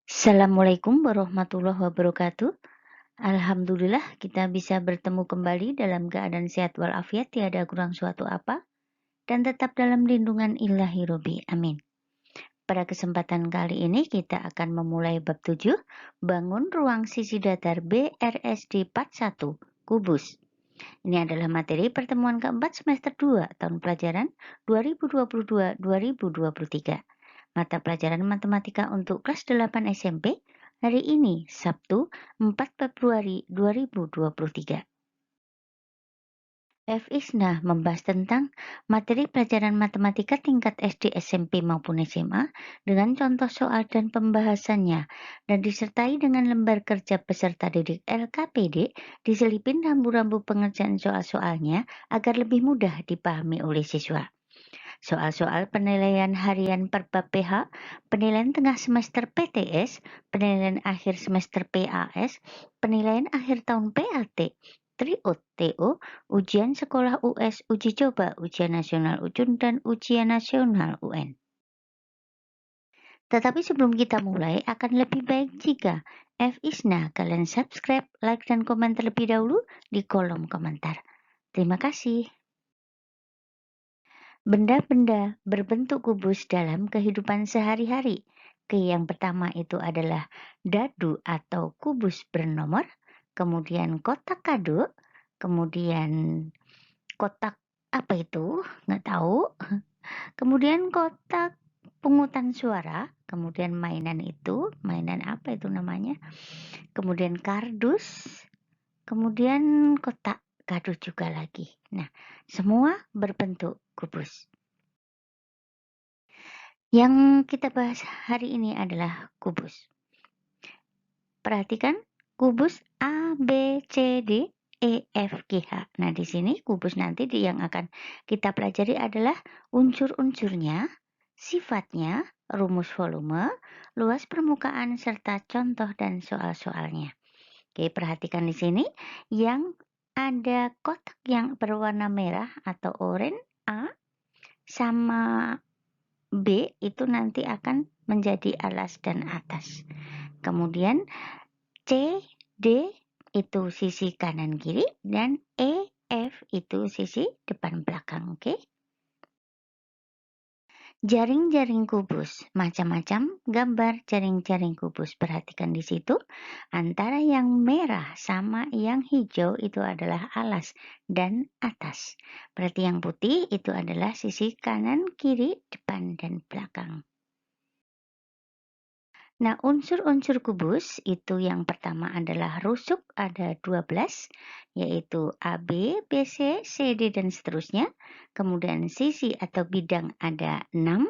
Assalamualaikum warahmatullahi wabarakatuh. Alhamdulillah kita bisa bertemu kembali dalam keadaan sehat walafiat, tiada kurang suatu apa, dan tetap dalam lindungan Ilahi Robi. Amin. Pada kesempatan kali ini kita akan memulai bab 7, bangun ruang sisi datar BRSD Part 1, kubus. Ini adalah materi pertemuan keempat semester 2 tahun pelajaran 2022-2023. Mata pelajaran matematika untuk kelas 8 SMP hari ini Sabtu 4 Februari 2023. FISNA membahas tentang materi pelajaran matematika tingkat SD, SMP maupun SMA dengan contoh soal dan pembahasannya dan disertai dengan lembar kerja peserta didik LKPD diselipin rambu-rambu pengerjaan soal-soalnya agar lebih mudah dipahami oleh siswa. Soal-soal penilaian harian per bab PH, penilaian tengah semester PTS, penilaian akhir semester PAS, penilaian akhir tahun PAT, TRIO, TO, ujian sekolah US, uji coba, ujian nasional UJUN, dan ujian nasional UN. Tetapi sebelum kita mulai, akan lebih baik jika FISNA kalian subscribe, like, dan komen terlebih dahulu di kolom komentar. Terima kasih. Benda-benda berbentuk kubus dalam kehidupan sehari-hari. Yang pertama itu adalah dadu atau kubus bernomor, kemudian kotak kado, kemudian kotak apa itu? Nggak tahu. Kemudian kotak pungutan suara, kemudian mainan apa itu namanya? Kemudian kardus, kemudian kotak kado juga lagi. Nah, semua berbentuk kubus. Yang kita bahas hari ini adalah kubus. Perhatikan kubus A, B, C, D, E, F, G, H. Nah, di sini kubus nanti yang akan kita pelajari adalah unsur-unsurnya, sifatnya, rumus volume, luas permukaan, serta contoh dan soal-soalnya. Oke, perhatikan di sini yang ada kotak yang berwarna merah atau oranye A sama B itu nanti akan menjadi alas dan atas. Kemudian C, D itu sisi kanan kiri dan E, F itu sisi depan belakang, oke? Jaring-jaring kubus, macam-macam gambar jaring-jaring kubus. Perhatikan di situ, antara yang merah sama yang hijau itu adalah alas dan atas. Berarti yang putih itu adalah sisi kanan, kiri, depan, dan belakang. Nah, unsur-unsur kubus itu yang pertama adalah rusuk ada 12, yaitu AB, BC, CD, dan seterusnya. Kemudian sisi atau bidang ada 6,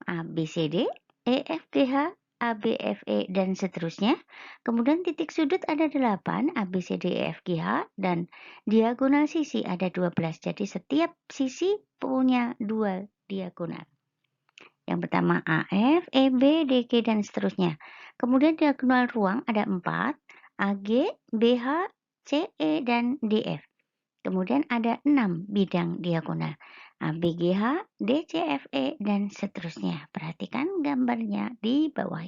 ABCD, EFGH, ABFE, dan seterusnya. Kemudian titik sudut ada 8, ABCD, EFGH, dan diagonal sisi ada 12. Jadi setiap sisi punya 2 diagonal. Yang pertama AF, EB, DG, dan seterusnya. Kemudian diagonal ruang ada 4, AG, BH, CE, dan DF. Kemudian ada 6 bidang diagonal, ABGH, DCFE, dan seterusnya. Perhatikan gambarnya di bawah.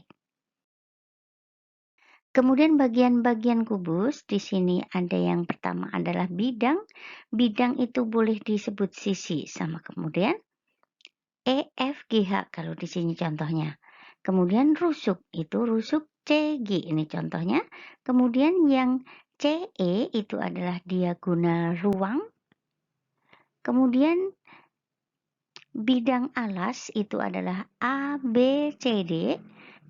Kemudian bagian-bagian kubus, di sini ada yang pertama adalah bidang. Bidang itu boleh disebut sisi sama kemudian EFGH kalau di sini contohnya. Kemudian rusuk itu rusuk CG ini contohnya. Kemudian yang CE itu adalah diagonal ruang. Kemudian bidang alas itu adalah ABCD.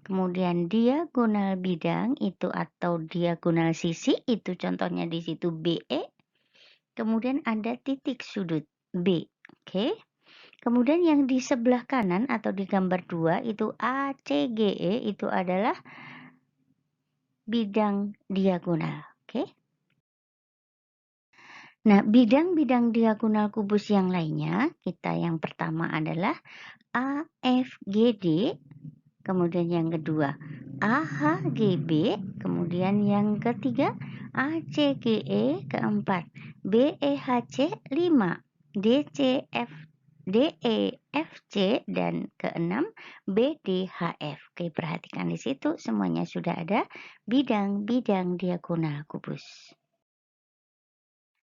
Kemudian diagonal bidang itu atau diagonal sisi itu contohnya di situ BE. Kemudian ada titik sudut B. Oke. Kemudian yang di sebelah kanan atau di gambar 2 itu ACGE itu adalah bidang diagonal. Oke. Nah, bidang-bidang diagonal kubus yang lainnya, kita yang pertama adalah AFGD, kemudian yang kedua AHGB, kemudian yang ketiga ACGE, keempat BEHC 5, DCF DEFC, dan keenam BDHF. Oke, perhatikan di situ semuanya sudah ada bidang-bidang diagonal kubus.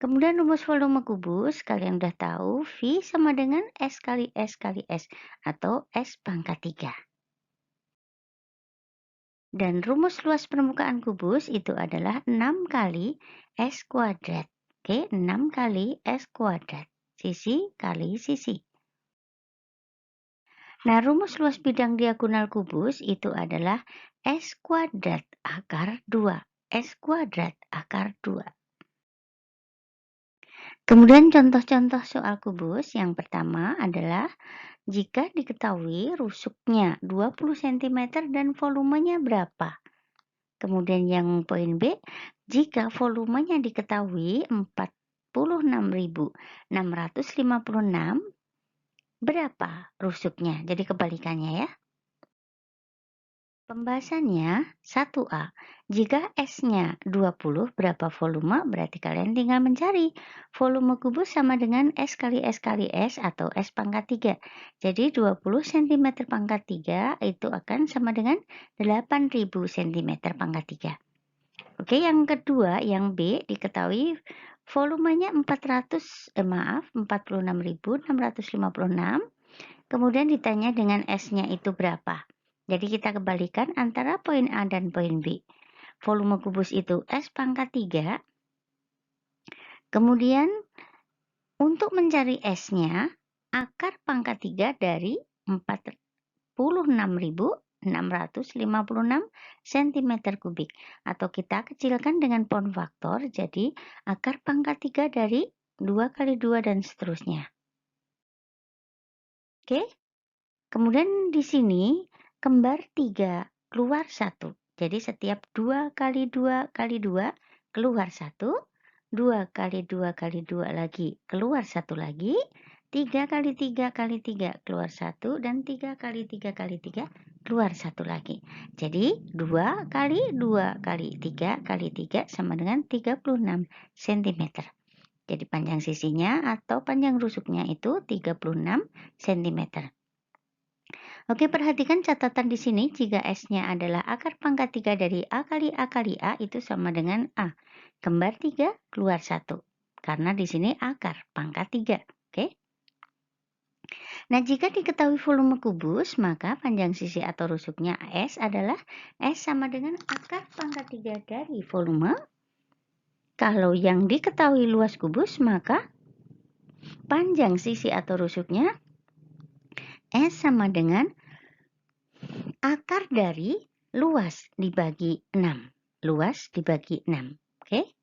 Kemudian rumus volume kubus, kalian udah tahu V sama dengan S kali S kali S atau S pangkat 3. Dan rumus luas permukaan kubus itu adalah 6 kali S kuadrat. Oke, 6 kali S kuadrat. Sisi kali sisi. Nah, rumus luas bidang diagonal kubus itu adalah S kuadrat akar 2. S kuadrat akar 2. Kemudian contoh-contoh soal kubus yang pertama adalah jika diketahui rusuknya 20 cm dan volumenya berapa. Kemudian yang poin B, jika volumenya diketahui 46.656, berapa rusuknya? Jadi kebalikannya ya. Pembahasannya 1A. Jika S-nya 20, berapa volume? Berarti kalian tinggal mencari. Volume kubus sama dengan S kali S kali S atau S pangkat 3. Jadi 20 cm pangkat 3 itu akan sama dengan 8.000 cm pangkat 3. Oke, yang kedua, yang B diketahui volumenya 46.656. Kemudian ditanya dengan S-nya itu berapa. Jadi kita kembalikan antara poin A dan poin B. Volume kubus itu S pangkat 3. Kemudian untuk mencari S-nya, akar pangkat 3 dari 46.656 cm kubik. Atau kita kecilkan dengan pound faktor, jadi akar pangkat 3 dari 2 kali 2 dan seterusnya. Oke? Kemudian di sini kembar 3 keluar 1. Jadi setiap 2 kali 2 kali 2 keluar 1, 2 kali 2 kali 2 lagi keluar 1 lagi, 3 kali 3 kali 3 keluar 1, dan 3 kali 3 kali 3 keluar 1 lagi. Jadi 2 kali 2 kali 3 kali 3 sama dengan 36 cm. Jadi panjang sisinya atau panjang rusuknya itu 36 cm. Oke, perhatikan catatan di sini. Jika S-nya adalah akar pangkat 3 dari A kali A kali A, itu sama dengan A. Kembar 3 keluar 1. Karena di sini akar pangkat 3. Oke. Nah, jika diketahui volume kubus, maka panjang sisi atau rusuknya S adalah S sama dengan akar pangkat 3 dari volume. Kalau yang diketahui luas kubus, maka panjang sisi atau rusuknya S sama dengan akar dari luas dibagi 6. Luas dibagi 6. Oke?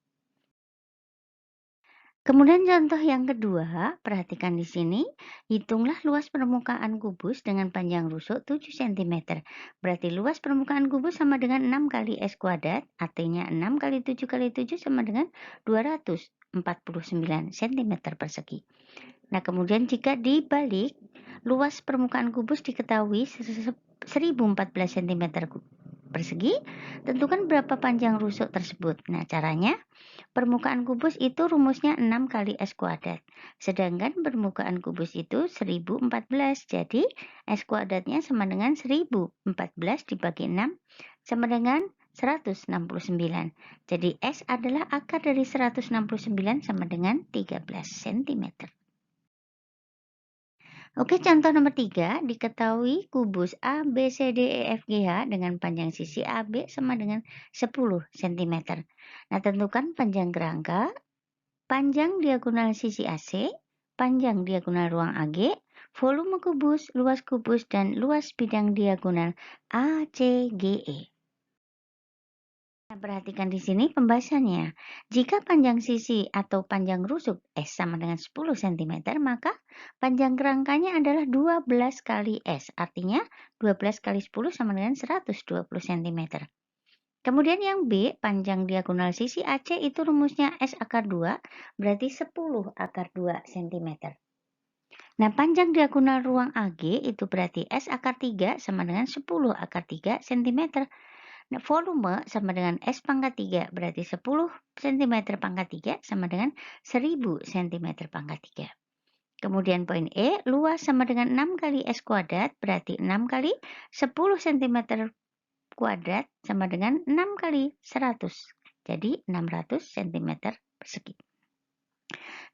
Kemudian contoh yang kedua, perhatikan di sini. Hitunglah luas permukaan kubus dengan panjang rusuk 7 cm. Berarti luas permukaan kubus sama dengan 6 kali S kuadrat. Artinya 6 kali 7 kali 7 sama dengan 249 cm persegi. Nah, kemudian jika dibalik, luas permukaan kubus diketahui 1014 cm persegi, tentukan berapa panjang rusuk tersebut. Nah, caranya, permukaan kubus itu rumusnya 6 kali S kuadrat. Sedangkan permukaan kubus itu 1014. Jadi, S kuadratnya sama dengan 1014 dibagi 6 sama dengan 169. Jadi, S adalah akar dari 169 sama dengan 13 cm. Oke, contoh nomor 3, diketahui kubus A, B, C, D, E, F, G, H dengan panjang sisi AB sama dengan 10 cm. Nah, tentukan panjang kerangka, panjang diagonal sisi AC, panjang diagonal ruang AG, volume kubus, dan luas bidang diagonal ACGE. Nah, perhatikan di sini pembahasannya. Jika panjang sisi atau panjang rusuk S sama dengan 10 cm, maka panjang kerangkanya adalah 12 kali S. Artinya 12 kali 10 sama dengan 120 cm. Kemudian yang B, panjang diagonal sisi AC itu rumusnya S akar 2, berarti 10 akar 2 cm. Nah, panjang diagonal ruang AG itu berarti S akar 3 sama dengan 10 akar 3 cm. Nah, volume sama dengan S pangkat 3, berarti 10 cm pangkat 3 sama dengan 1000 cm pangkat 3. Kemudian poin E, luas sama dengan 6 kali S kuadrat, berarti 6 kali 10 cm kuadrat sama dengan 6 kali 100. Jadi 600 cm persegi.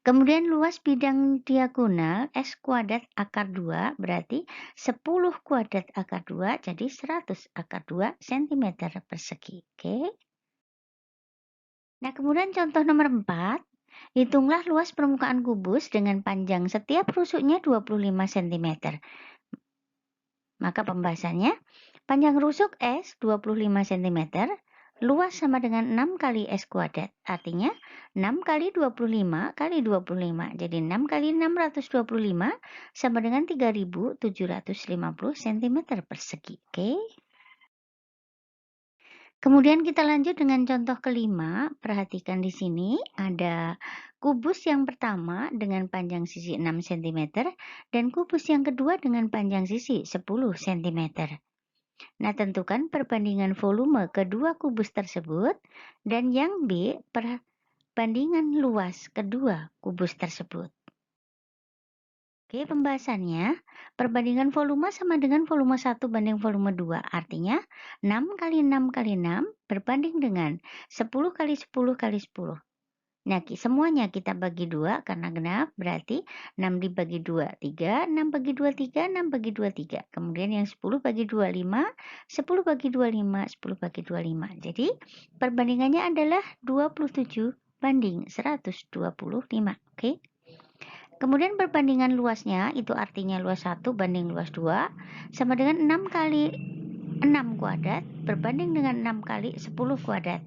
Kemudian luas bidang diagonal S kuadrat akar 2 berarti 10 kuadrat akar 2 jadi 100 akar 2 cm persegi. Oke. Nah, kemudian contoh nomor 4. Hitunglah luas permukaan kubus dengan panjang setiap rusuknya 25 cm. Maka pembahasannya, panjang rusuk S 25 cm, luas sama dengan 6 kali S kuadrat. Artinya 6 kali 25 kali 25. Jadi 6 kali 625 sama dengan 3750 cm persegi. Oke. Kemudian kita lanjut dengan contoh kelima. Perhatikan di sini ada kubus yang pertama dengan panjang sisi 6 cm dan kubus yang kedua dengan panjang sisi 10 cm. Nah, tentukan perbandingan volume kedua kubus tersebut dan yang B perbandingan luas kedua kubus tersebut. Oke, pembahasannya, perbandingan volume sama dengan volume 1 banding volume 2. Artinya, 6 kali 6 kali 6 berbanding dengan 10 kali 10 kali 10. Nah, semuanya kita bagi 2 karena genap, berarti 6 dibagi 2, 3, 6 bagi 2, 3, 6 bagi 2, 3. Kemudian yang 10 bagi 2, 5, 10 bagi 2, 5, 10 bagi 2, 5. Jadi, perbandingannya adalah 27 banding 125. Oke. Kemudian perbandingan luasnya, itu artinya luas 1 banding luas 2, sama dengan 6 kali 6 kuadrat, berbanding dengan 6 kali 10 kuadrat.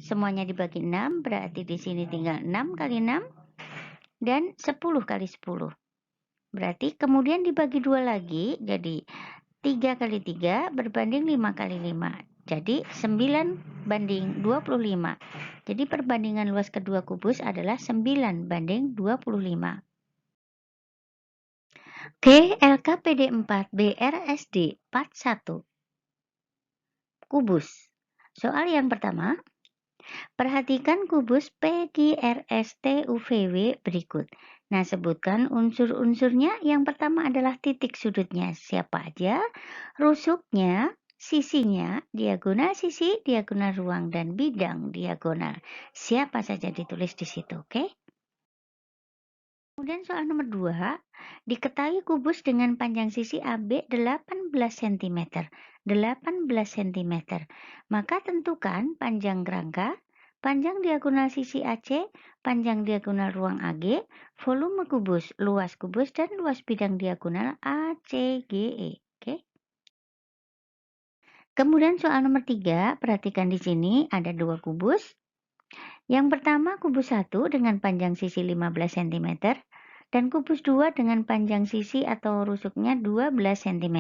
Semuanya dibagi 6, berarti di sini tinggal 6 kali 6, dan 10 kali 10. Berarti kemudian dibagi 2 lagi, jadi 3 kali 3 berbanding 5 kali 5. Jadi 9 banding 25. Jadi perbandingan luas kedua kubus adalah 9 banding 25. Oke, LKPD 4 BRSD Part 1. Kubus. Soal yang pertama, perhatikan kubus PQRSTUVW berikut. Nah, sebutkan unsur-unsurnya. Yang pertama adalah titik sudutnya. Siapa aja? Rusuknya, sisinya, diagonal sisi, diagonal ruang, dan bidang diagonal. Siapa saja ditulis di situ, oke? Kemudian soal nomor 2, diketahui kubus dengan panjang sisi AB 18 cm. 18 cm. Maka tentukan panjang kerangka, panjang diagonal sisi AC, panjang diagonal ruang AG, volume kubus, luas kubus, dan luas bidang diagonal ACGE. Oke. Kemudian soal nomor 3, perhatikan di sini ada 2 kubus. Yang pertama kubus 1 dengan panjang sisi 15 cm dan kubus 2 dengan panjang sisi atau rusuknya 12 cm.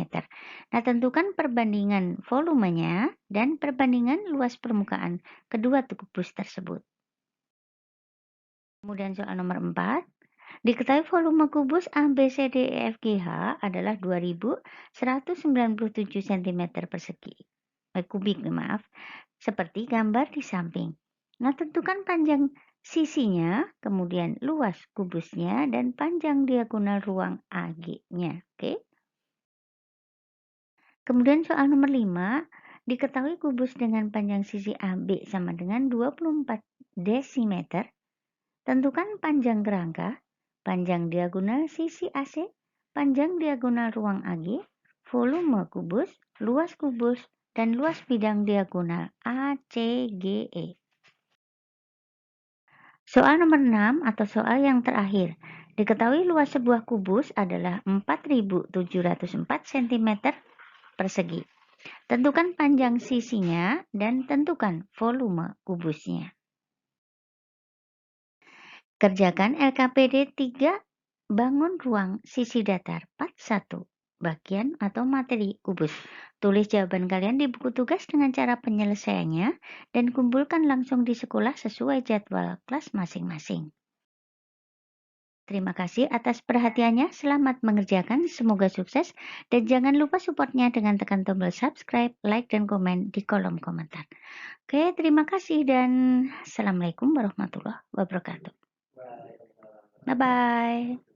Nah, tentukan perbandingan volumenya dan perbandingan luas permukaan kedua kubus tersebut. Kemudian soal nomor 4, diketahui volume kubus ABCDEFGH adalah 2197 cm persegi. Kubik, maaf. Seperti gambar di samping. Nah, tentukan panjang sisinya, kemudian luas kubusnya, dan panjang diagonal ruang AG-nya. Oke. Kemudian soal nomor 5, diketahui kubus dengan panjang sisi AB sama dengan 24 desimeter. Tentukan panjang kerangka, panjang diagonal sisi AC, panjang diagonal ruang AG, volume kubus, luas kubus, dan luas bidang diagonal ACGE. Soal nomor 6 atau soal yang terakhir. Diketahui luas sebuah kubus adalah 4704 cm persegi. Tentukan panjang sisinya dan tentukan volume kubusnya. Kerjakan LKPD 3, bangun ruang sisi datar part 1. Bagian atau materi kubus. Tulis jawaban kalian di buku tugas dengan cara penyelesaiannya dan kumpulkan langsung di sekolah sesuai jadwal kelas masing-masing. Terima kasih atas perhatiannya, selamat mengerjakan, semoga sukses, dan jangan lupa supportnya dengan tekan tombol subscribe, like, dan komen di kolom komentar. Oke, terima kasih dan Assalamualaikum warahmatullahi wabarakatuh. Bye-bye.